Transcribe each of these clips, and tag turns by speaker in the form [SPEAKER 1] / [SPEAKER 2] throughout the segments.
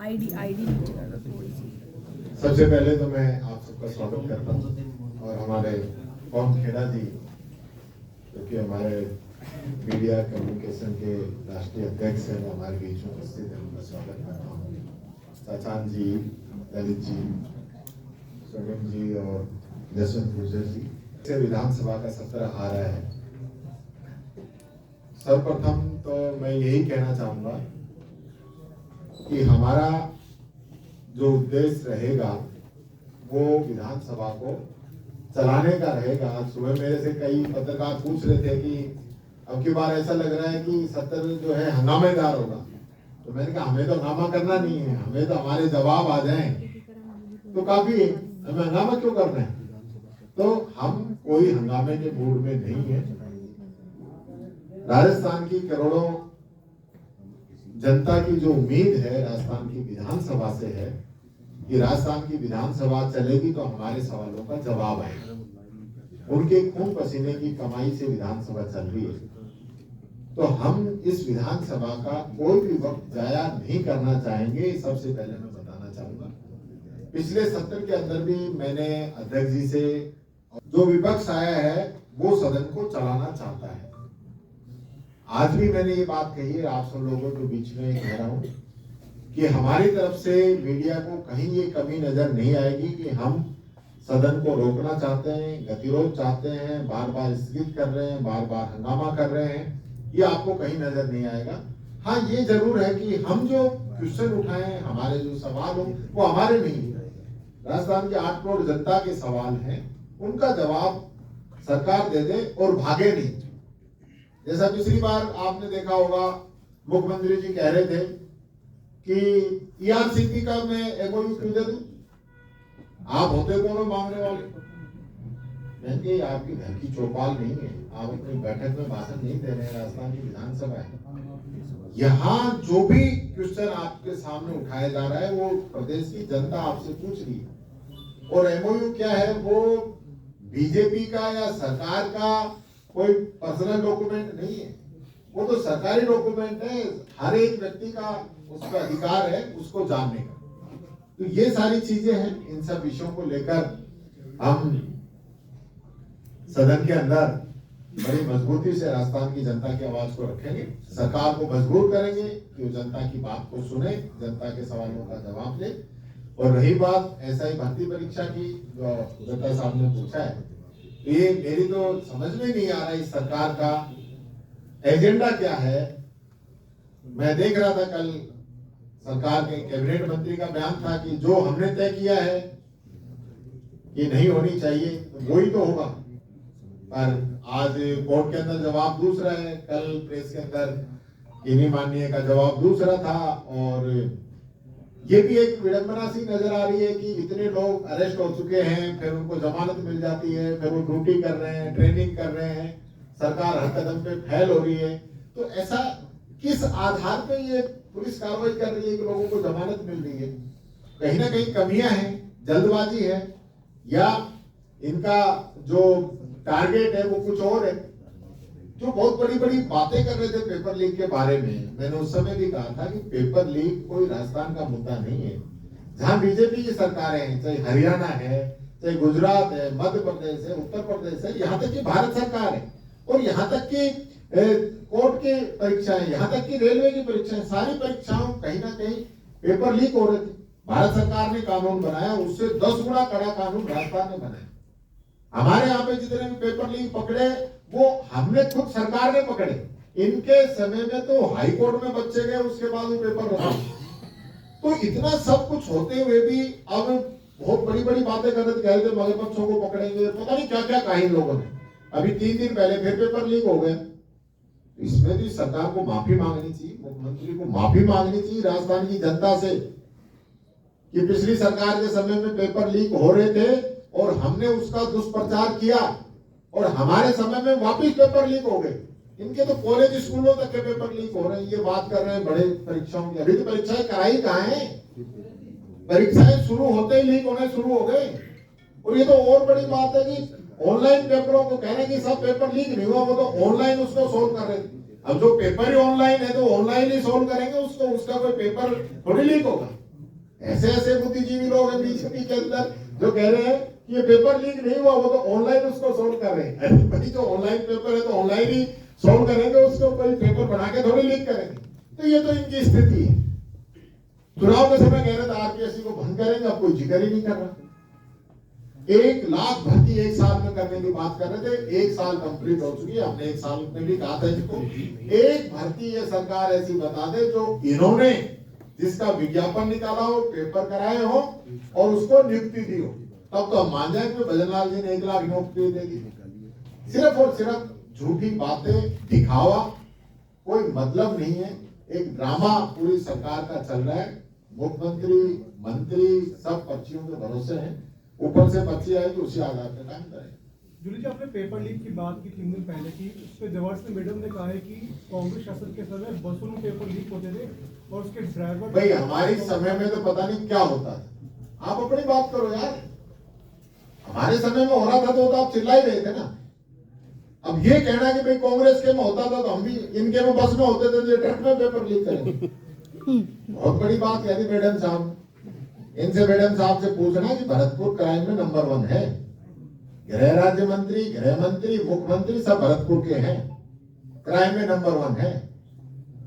[SPEAKER 1] ID ID नीचे कर दो थोड़ी सी।
[SPEAKER 2] सबसे पहले तो मैं आप सबका स्वागत करता हूँ और हमारे पवन खेड़ा जी जो कि हमारे मीडिया कम्युनिकेशन के राष्ट्रीय अध्यक्ष हैं, वो हमारे बीच में उपस्थित है, उनका स्वागत करता हूँ। चाचान जी, ललित जी, सोनम जी और जसवंत गुर्जर जी से विधानसभा का सत्र आ रहा है। सर्वप्रथम तो मैं यही कहना चाहूंगा कि हमारा जो उद्देश्य रहेगा वो विधानसभा को चलाने का रहेगा। आज सुबह मेरे से कई पत्रकार पूछ रहे थे कि अब की बार ऐसा लग रहा है कि सत्र जो है हंगामेदार होगा, तो मैंने कहा हमें तो हंगामा करना नहीं है, हमें तो हमारे जवाब आ जाएं तो काफी है, हमें हंगामा क्यों करना है। तो हम कोई हंगामे के मूड में नहीं है। राजस्थान की करोड़ों जनता की जो उम्मीद है राजस्थान की विधानसभा से है कि राजस्थान की विधानसभा चलेगी तो हमारे सवालों का जवाब आएगा। उनके खून पसीने की कमाई से विधानसभा चल रही है, तो हम इस विधानसभा का कोई भी वक्त जाया नहीं करना चाहेंगे। सबसे पहले मैं बताना चाहूंगा, पिछले सत्र के अंदर भी मैंने अध्यक्ष जी से, जो विपक्ष आया है वो सदन को चलाना चाहता है। आज भी मैंने ये बात कही है, आप सब लोगों के बीच में कह रहा हूं कि हमारी तरफ से मीडिया को कहीं ये कमी नजर नहीं आएगी कि हम सदन को रोकना चाहते हैं, गतिरोध चाहते हैं, बार बार स्थगित कर रहे हैं, बार बार हंगामा कर रहे हैं, ये आपको कहीं नजर नहीं आएगा। हाँ, ये जरूर है कि हम जो क्वेश्चन उठाएं, हमारे जो सवाल हो वो हमारे नहीं, राजस्थान के 8 करोड़ जनता के सवाल हैं, उनका जवाब सरकार दे दे और भागे नहीं। जैसा पिछली बार आपने देखा होगा, मुख्यमंत्री जी कह रहे थे कि ईआरसीपी का मैं एमओयू क्यों दे दूं, आप होते कौन हो मांगने वाले। मैंने आपकी घर की चौपाल नहीं है, आप अपनी बैठक में भाषण नहीं दे रहे हैं, राजस्थान की विधानसभा है। यहाँ जो भी क्वेश्चन आपके सामने उठाया जा रहा है वो प्रदेश की जनता आपसे पूछ रही है। और एमओयू क्या है, वो बीजेपी का या सरकार का कोई पर्सनल डॉक्यूमेंट नहीं है, वो तो सरकारी डॉक्यूमेंट है। हर एक व्यक्ति का उसका अधिकार है उसको जानने का। तो ये सारी चीजें हैं, इन सब विषयों को लेकर हम सदन के अंदर बड़ी मजबूती से राजस्थान की जनता की आवाज को रखेंगे, सरकार को मजबूर करेंगे कि वो जनता की बात को सुने, जनता के सवालों का जवाब दे। और रही बात एसआई भर्ती परीक्षा की, जो जनता साहब ने पूछा है, ये मेरी तो समझ में नहीं आ रहा इस सरकार का एजेंडा क्या है। मैं देख रहा था कल सरकार के कैबिनेट मंत्री का बयान था कि जो हमने तय किया है कि नहीं होनी चाहिए तो वही तो होगा, पर आज कोर्ट के अंदर जवाब दूसरा है, कल प्रेस के अंदर इन्हीं माननीय का जवाब दूसरा था। और ये भी एक विडंबना सी नजर आ रही है कि इतने लोग अरेस्ट हो चुके हैं, फिर उनको जमानत मिल जाती है, फिर वो ड्यूटी कर रहे हैं, ट्रेनिंग कर रहे हैं, सरकार हर कदम पे फेल हो रही है। तो ऐसा किस आधार पे ये पुलिस कार्रवाई कर रही है कि लोगों को जमानत मिल रही है। कहीं ना कहीं कमियां हैं, जल्दबाजी है, या इनका जो टारगेट है वो कुछ और है। जो बहुत बड़ी बड़ी बातें कर रहे थे पेपर लीक के बारे में, मैंने उस समय भी कहा था कि पेपर लीक कोई राजस्थान का मुद्दा नहीं है। जहां बीजेपी की सरकारें हैं, चाहे हरियाणा है, चाहे गुजरात है, मध्य प्रदेश है, उत्तर प्रदेश है, यहाँ तक कि भारत सरकार है, और यहाँ तक कि कोर्ट की परीक्षाएं, यहाँ तक कि रेलवे की परीक्षाएं, सारी परीक्षाओं कहीं ना कहीं पेपर लीक हो रहे थे। भारत सरकार ने कानून बनाया, उससे 10 गुना कड़ा कानून राजस्थान ने बनाया। हमारे यहाँ पे जितने भी पेपर लीक पकड़े वो हमने खुद सरकार ने पकड़े। इनके समय में तो हाई कोर्ट में बच्चे गए, उसके बाद वो पेपर रखा। तो इतना सब कुछ होते हुए भी अब बहुत बड़ी बड़ी बातें कर रहे थे, मगरमच्छों को पकड़ेंगे, पता नहीं क्या क्या कहा इन लोगों ने। अभी 3 दिन पहले फिर पेपर लीक हो गए। इसमें भी सरकार को माफी मांगनी चाहिए, मुख्यमंत्री को माफी मांगनी चाहिए राजस्थान की जनता से कि पिछली सरकार के समय में पेपर लीक हो रहे थे और हमने उसका दुष्प्रचार किया, और हमारे समय में वापिस पेपर लीक हो गए। इनके तो कॉलेज स्कूलों तक के पेपर लीक हो रहे हैं। ये बात कर रहे हैं बड़े परीक्षाओं की, अभी तो परीक्षाएं कराई कहाँ है, परीक्षाएं शुरू होते ही लीक होने शुरू हो गए। और ये तो और बड़ी बात है कि ऑनलाइन पेपरों को कह रहे हैं कि सब पेपर लीक नहीं हुआ, वो तो ऑनलाइन उसको सोल्व कर रहे थे। अब जो पेपर ही ऑनलाइन है तो ऑनलाइन ही सोल्व करेंगे उसको, उसका कोई पेपर थोड़ी लीक होगा। ऐसे ऐसे बुद्धिजीवी लोग हैं बीजेपी के अंदर जो कह रहे हैं कि ये पेपर लीक नहीं हुआ, वो तो ऑनलाइन उसको सोल्व कर रहे हैं। अरे भाई जो ऑनलाइन पेपर है तो ऑनलाइन ही सोल्व करेंगे, उसको कोई पेपर बना के थोड़ी लीक करेंगे। तो ये तो इनकी स्थिति है। चुनाव के समय कह रहे थे आरपीएससी को बंद करेंगे, अब कोई जिक्र ही नहीं कर रहा। 1 लाख भर्ती 1 साल में करने की बात कर रहे थे, 1 साल कंप्लीट हो चुकी है। हमने 1 साल में भी कहा था इसको, एक भर्ती ये सरकार ऐसी बता दे जो इन्होंने जिसका विज्ञापन निकाला हो, पेपर कराए हो और उसको नियुक्ति दी हो, तब तो हम मान जाए कि भजनलाल जी ने 1 लाख नौकरी दे दी। सिर्फ और सिर्फ झूठी बातें, दिखावा, कोई मतलब नहीं है। एक ड्रामा पूरी सरकार का चल रहा है। मुख्यमंत्री, मंत्री सब पर्चियों के भरोसे हैं, ऊपर से पर्ची आएगी उसी आधार पर काम करेंगे।
[SPEAKER 3] जूली जी, आपने पेपर लीक की बात की 3 दिन पहले की, उस पर देवांशी मैडम ने कहा है कि कांग्रेस शासन के समय बसों में पेपर लीक होते थे और उसके ड्राइवर
[SPEAKER 2] भाई हमारे समय में तो पता नहीं क्या होता था। आप अपनी बात करो यार, हमारे समय में हो रहा था तो आप चिल्ला ही रहे थे ना। अब ये कहना कि भाई कांग्रेस के में होता था तो हम भी इनके में बस में होते थे तो ये ट्रक में पेपर लीक करेंगे, बहुत बड़ी बात कह दी मैडम साहब। इनसे मैडम साहब से पूछना कि भरतपुर क्राइम में नंबर 1 है। गृह राज्य मंत्री, गृह मंत्री, मुख्यमंत्री सब भरतपुर के हैं, क्राइम में नंबर 1 है।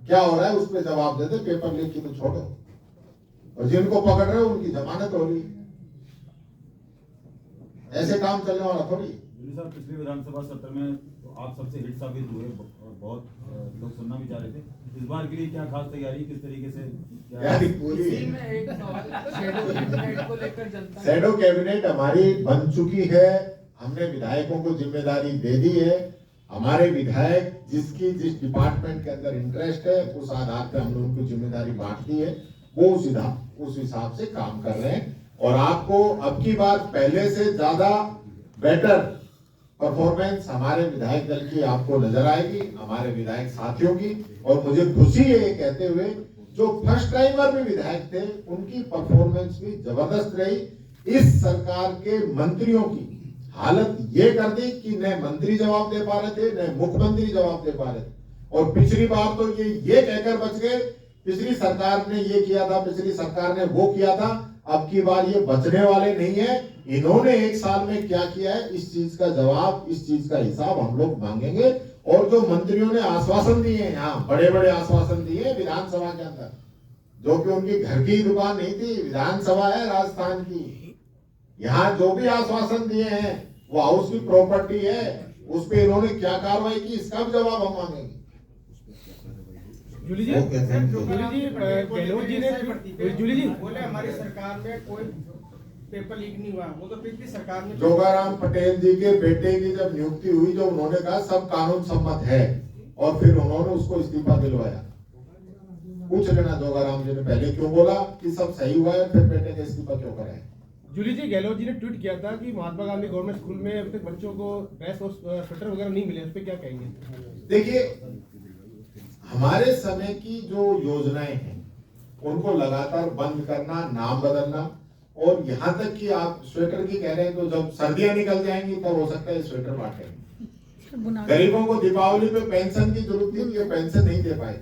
[SPEAKER 2] क्या हो रहा है उस पर जवाब देते। पेपर लीक की तो छोड़ो, और जिनको पकड़ रहे हो उनकी जमानत हो रही, ऐसे काम चलने वाला थोड़ी।
[SPEAKER 4] साहब, पिछले विधानसभा सत्र में तो आप सबसे हिट साबित हुए और बहुत लोग सुनना भी चाह रहे थे। इस बार के लिए क्या खास तैयारी, किस तरीके से
[SPEAKER 2] पूरी
[SPEAKER 1] कैबिनेट को लेकर जनता
[SPEAKER 2] शैडो कैबिनेट हमारी बन चुकी है। हमने विधायकों को जिम्मेदारी दे दी है। हमारे विधायक जिसकी जिस डिपार्टमेंट के अंदर इंटरेस्ट है उस आधार पर हमने उनको जिम्मेदारी बांट दी है, वो उस हिसाब से काम कर रहे हैं। और आपको अब की बार पहले से ज्यादा बेटर परफॉर्मेंस हमारे विधायक दल की आपको नजर आएगी, हमारे विधायक साथियों की। और मुझे खुशी है ये कहते हुए जो फर्स्ट टाइमर भी विधायक थे उनकी परफॉर्मेंस भी जबरदस्त रही। इस सरकार के मंत्रियों की हालत ये कर दी कि न मंत्री जवाब दे पा रहे थे, न मुख्यमंत्री जवाब दे पा रहे थे। और पिछली बार तो ये कहकर बच गए, पिछली सरकार ने ये किया था, पिछली सरकार ने वो किया था। अब की बार ये बचने वाले नहीं है। इन्होंने 1 साल में क्या किया है, इस चीज का जवाब, इस चीज का हिसाब हम लोग मांगेंगे। और जो मंत्रियों ने आश्वासन दिए हैं, यहाँ बड़े बड़े आश्वासन दिए विधानसभा के अंदर, जो कि उनकी घर की दुकान नहीं थी, विधानसभा है राजस्थान की। यहाँ जो भी आश्वासन दिए हैं वो हाउस की प्रॉपर्टी है, उस पर इन्होंने क्या कार्रवाई की, इसका भी जवाब हम मांगेंगे।
[SPEAKER 3] जूली जी, जूली जी
[SPEAKER 5] बोले हमारी सरकार में कोई पेपर लीक नहीं हुआ, वो तो पिछली सरकार में।
[SPEAKER 2] जोगाराम पटेल जी के बेटे की जब नियुक्ति हुई, जो उन्होंने कहा सब कानून सम्मत है, और फिर उन्होंने उसको इस्तीफा दिलवाया। पूछ लेना जोगाराम जी ने पहले क्यों बोला कि सब सही हुआ है, फिर बेटे का इस्तीफा क्यों कराया।
[SPEAKER 3] जूली जी, गहलोत जी ने ट्वीट किया था कि महात्मा गांधी गवर्नमेंट स्कूल में अभी तक बच्चों को ड्रेस और स्वेटर वगैरह नहीं मिले, उस पर क्या कहेंगे?
[SPEAKER 2] देखिए, हमारे समय की जो योजनाएं हैं उनको लगातार बंद करना, नाम बदलना, और यहाँ तक कि आप स्वेटर की कह रहे हैं, तो जब सर्दियां निकल जाएंगी तब हो सकता है स्वेटर बांटेंगे। गरीबों को दीपावली पे पेंशन की जरूरत थी, ये पेंशन नहीं दे पाए।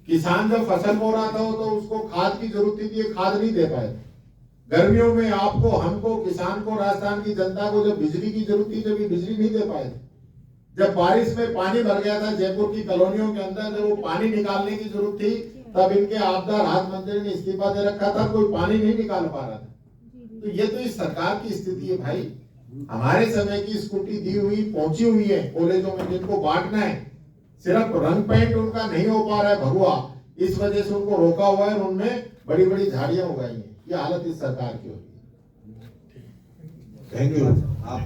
[SPEAKER 2] किसान जब फसल बो रहा था तो उसको खाद की जरूरत थी, ये खाद नहीं दे पाए। गर्मियों में आपको, हमको, किसान को, राजस्थान की जनता को जब बिजली की जरूरत थी, जब बिजली नहीं दे पाए। जब बारिश में पानी भर गया था जयपुर की कॉलोनियों के अंदर, जब वो पानी निकालने की जरूरत थी, तब इनके आपदा राहत मंत्री ने इस्तीफा दे रखा था, कोई पानी नहीं निकाल पा रहा था। तो ये तो इस सरकार की स्थिति है भाई। हमारे समय की स्कूटी दी हुई, पहुंची हुई है कॉलेजों में, जिनको बांटना है, सिर्फ रंग पेंट उनका नहीं हो पा रहा है भगवा, इस वजह से उनको रोका हुआ है, उनमें बड़ी बड़ी झाड़ियां उगाई हैं। ये हालत इस सरकार की होगी।
[SPEAKER 6] Thank you. आप